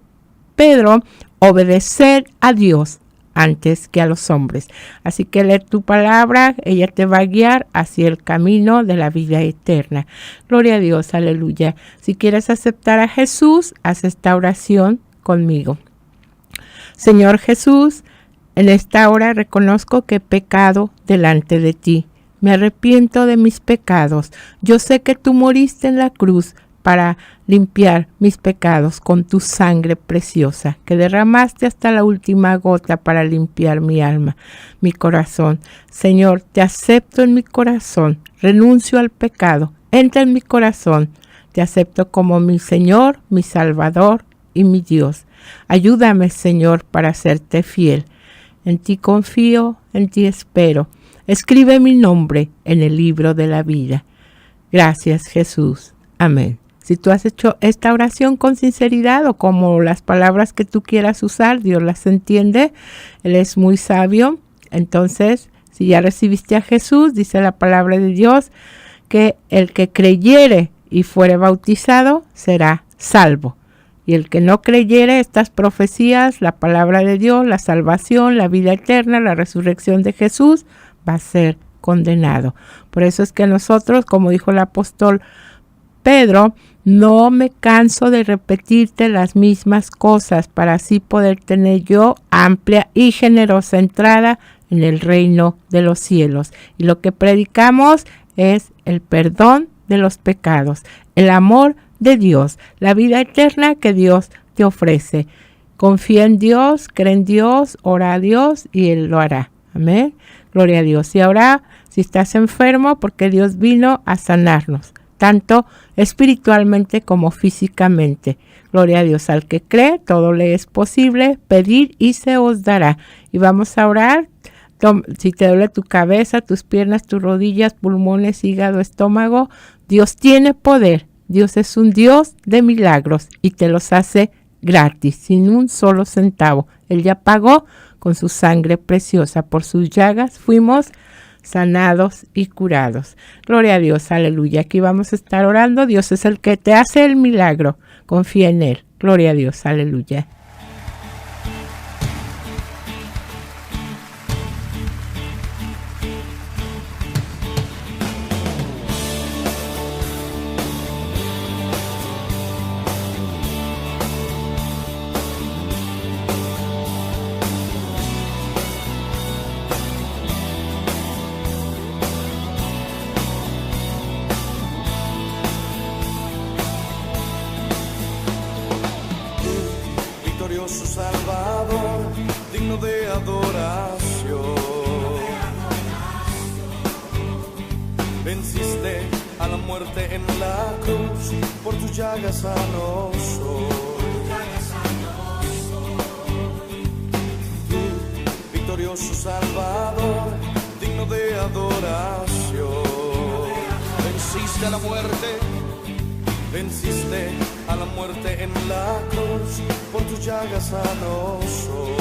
B: Pedro, obedecer a Dios antes que a los hombres. Así que lee tu palabra, ella te va a guiar hacia el camino de la vida eterna. Gloria a Dios, aleluya. Si quieres aceptar a Jesús, haz esta oración conmigo. Señor Jesús, en esta hora reconozco que he pecado delante de ti. Me arrepiento de mis pecados. Yo sé que tú moriste en la cruz para limpiar mis pecados con tu sangre preciosa, que derramaste hasta la última gota para limpiar mi alma, mi corazón. Señor, te acepto en mi corazón, renuncio al pecado, entra en mi corazón, te acepto como mi Señor, mi Salvador y mi Dios. Ayúdame, Señor, para serte fiel. En ti confío, en ti espero. Escribe mi nombre en el libro de la vida. Gracias, Jesús. Amén. Si tú has hecho esta oración con sinceridad o como las palabras que tú quieras usar, Dios las entiende. Él es muy sabio. Entonces, si ya recibiste a Jesús, dice la palabra de Dios, que el que creyere y fuere bautizado será salvo. Y el que no creyere estas profecías, la palabra de Dios, la salvación, la vida eterna, la resurrección de Jesús, va a ser condenado. Por eso es que nosotros, como dijo el apóstol Pedro, no me canso de repetirte las mismas cosas para así poder tener yo amplia y generosa entrada en el reino de los cielos. Y lo que predicamos es el perdón de los pecados, el amor de Dios, la vida eterna que Dios te ofrece. Confía en Dios, cree en Dios, ora a Dios y Él lo hará. Amén. Gloria a Dios. Y ahora, si estás enfermo, porque Dios vino a sanarnos, tanto espiritualmente como físicamente. Gloria a Dios. Al que cree, todo le es posible. Pedir y se os dará. Y vamos a orar. Si te duele tu cabeza, tus piernas, tus rodillas, pulmones, hígado, estómago, Dios tiene poder. Dios es un Dios de milagros y te los hace gratis, sin un solo centavo. Él ya pagó con su sangre preciosa. Por sus llagas fuimos sanados y curados. Gloria a Dios, aleluya. Aquí vamos a estar orando. Dios es el que te hace el milagro. Confía en Él. Gloria a Dios, aleluya.
D: Salvador, digno de adoración. Venciste a la muerte en la cruz, por tus llagas sano soy. Victorioso Salvador, digno de adoración. Venciste a la muerte. Venciste a la muerte en la cruz, por tus llagas sano soy.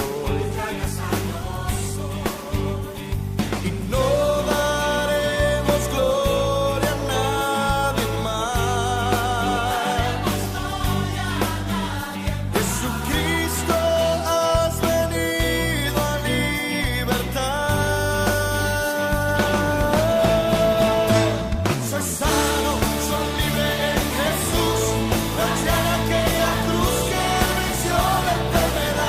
D: Y no daremos gloria a nadie más. Jesucristo, has venido a libertar. Soy sano, soy libre en Jesús, gracias a aquella cruz que venció la enfermedad.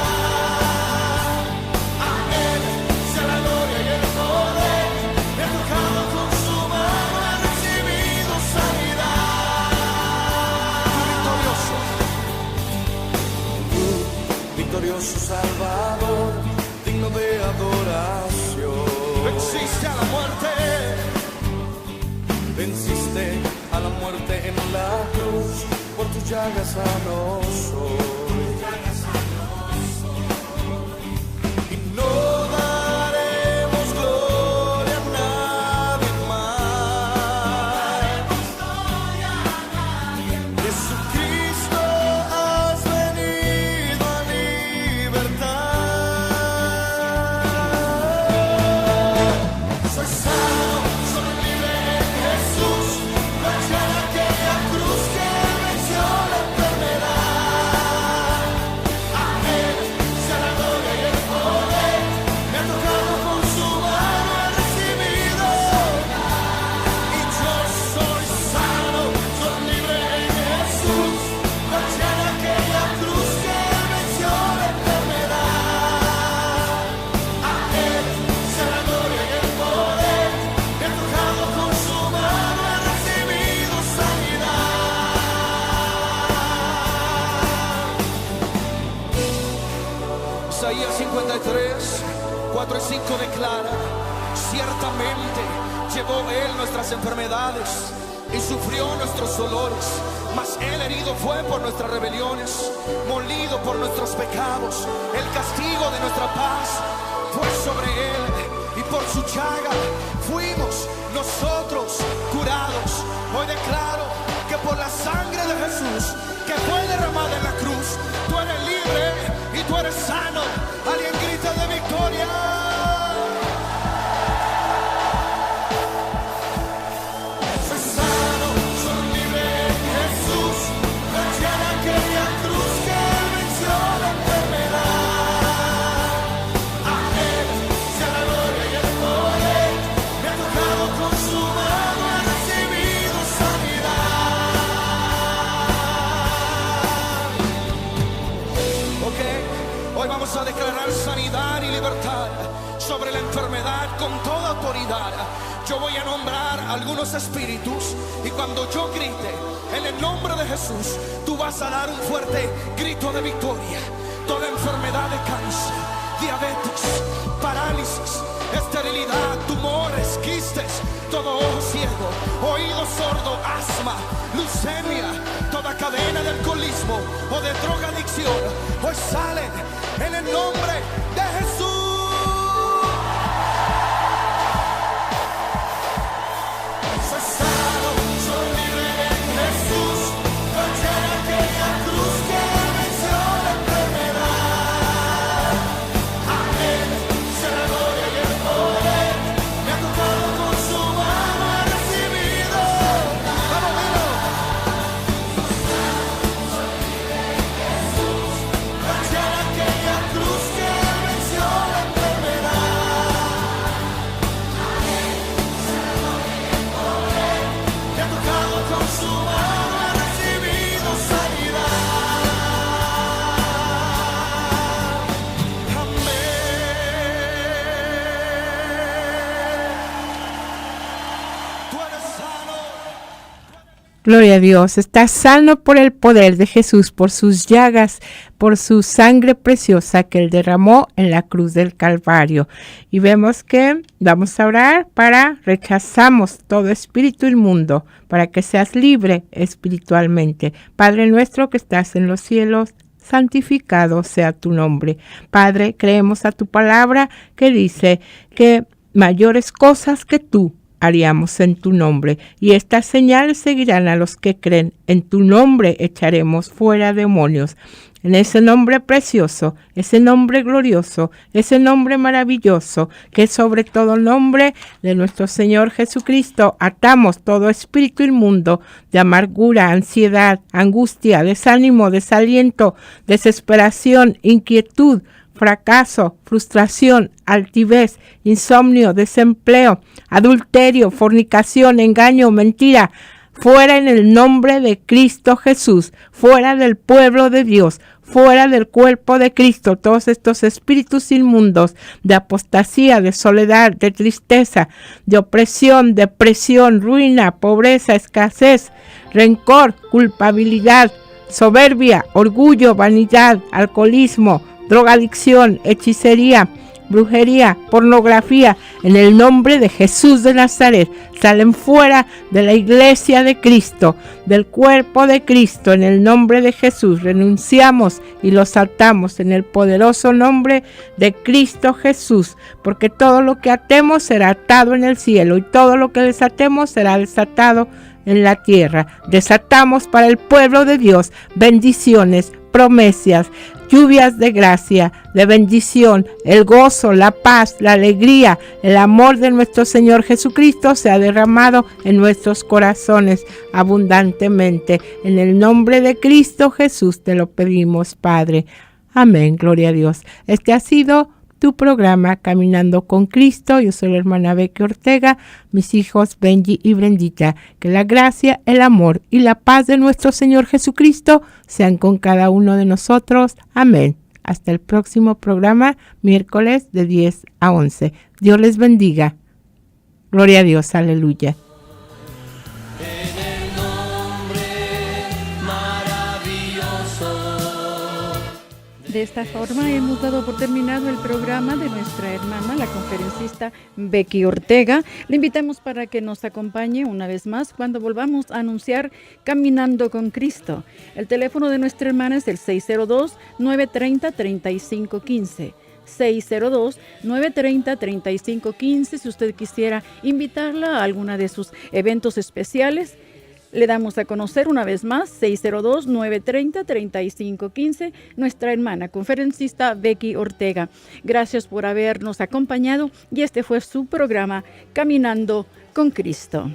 D: glorioso Salvador, digno de adoración. Venciste a la muerte, venciste a la muerte en la cruz, por tus llagas sano soy. Y no daremos gloria a nadie más. Jesucristo, has venido a libertar. Soy sano, soy libre en Jesús, gracias a aquella cruz que venció la enfermedad. A Él sea la gloria y el poder, me ha tocado con su mano, he recibido. Y yo soy sano, soy libre en Jesús, gracias a aquella cruz que venció la enfermedad. A Él sea la gloria y el poder, me ha tocado con su mano, he recibido sanidad. Isaías 53, 4 y 5 declara: ciertamente llevó Él nuestras enfermedades y sufrió nuestros dolores, mas Él herido fue por nuestras rebeliones, molido por nuestros pecados. El castigo de nuestra paz fue sobre Él, y por su llaga fuimos nosotros curados. Hoy declaro que por la sangre de Jesús que fue derramada en la cruz, tú eres libre y tú eres sano. Alguien grita de victoria. Soy sano, soy libre en Jesús, gracias a aquella cruz que venció la enfermedad. A Él sea la gloria y el poder, me ha tocado con su mano, he recibido sanidad. Ok, hoy vamos a declarar sanidad y libertad sobre la enfermedad con toda autoridad. Yo voy a nombrar algunos espíritus, y cuando yo grite en el nombre de Jesús, tú vas a dar un fuerte grito de victoria. Toda enfermedad de cáncer, diabetes, parálisis, esterilidad, tumores, quistes, todo ojo ciego, oído sordo, asma, leucemia, toda cadena de alcoholismo o de drogadicción, hoy salen en el nombre de Jesús. Soy sano, soy libre en Jesús, gracias a aquella cruz que venció la enfermedad. A Él sea la gloria y el poder, me ha tocado con su mano, he recibido. Vamos, dilo. Gracias a aquella cruz que venció la enfermedad. A Él sea la gloria y el poder, me ha tocado con su mano, he recibido sanidad. Amén. Tú eres sano.
B: Gloria a Dios, está sano por el poder de Jesús, por sus llagas, por su sangre preciosa que Él derramó en la cruz del Calvario. Y vemos que vamos a orar para rechazamos todo espíritu inmundo, para que seas libre espiritualmente. Padre nuestro que estás en los cielos, santificado sea tu nombre. Padre, creemos a tu palabra que dice que mayores cosas que tú haríamos en tu nombre, y estas señales seguirán a los que creen. En tu nombre echaremos fuera demonios. En ese nombre precioso, ese nombre glorioso, ese nombre maravilloso, que es sobre todo nombre de nuestro Señor Jesucristo, atamos todo espíritu inmundo de amargura, ansiedad, angustia, desánimo, desaliento, desesperación, inquietud, fracaso, frustración, altivez, insomnio, desempleo, adulterio, fornicación, engaño, mentira, fuera en el nombre de Cristo Jesús, fuera del pueblo de Dios, fuera del cuerpo de Cristo, todos estos espíritus inmundos de apostasía, de soledad, de tristeza, de opresión, depresión, ruina, pobreza, escasez, rencor, culpabilidad, soberbia, orgullo, vanidad, alcoholismo, drogadicción, hechicería, brujería, pornografía, en el nombre de Jesús de Nazaret, salen fuera de la iglesia de Cristo, del cuerpo de Cristo, en el nombre de Jesús. Renunciamos y los atamos en el poderoso nombre de Cristo Jesús, porque todo lo que atemos será atado en el cielo y todo lo que desatemos será desatado en la tierra. Desatamos para el pueblo de Dios bendiciones, promesas, lluvias de gracia, de bendición, el gozo, la paz, la alegría, el amor de nuestro Señor Jesucristo se ha derramado en nuestros corazones abundantemente. En el nombre de Cristo Jesús te lo pedimos, Padre. Amén, gloria a Dios. Este ha sido tu programa Caminando con Cristo. Yo soy la hermana Becky Ortega, mis hijos Benji y Brendita. Que la gracia, el amor y la paz de nuestro Señor Jesucristo sean con cada uno de nosotros. Amén. Hasta el próximo programa, miércoles de 10 a 11. Dios les bendiga. Gloria a Dios. Aleluya.
A: De esta forma hemos dado por terminado el programa de nuestra hermana, la conferencista Becky Ortega. Le invitamos para que nos acompañe una vez más cuando volvamos a anunciar Caminando con Cristo. El teléfono de nuestra hermana es el 602-930-3515. 602-930-3515. Si usted quisiera invitarla a alguna de sus eventos especiales, le damos a conocer una vez más, 602-930-3515, nuestra hermana conferencista Becky Ortega. Gracias por habernos acompañado y este fue su programa Caminando con Cristo.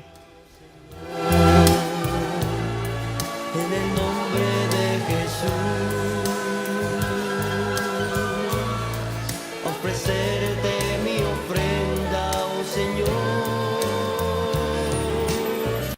E: En el nombre de Jesús, ofrecerte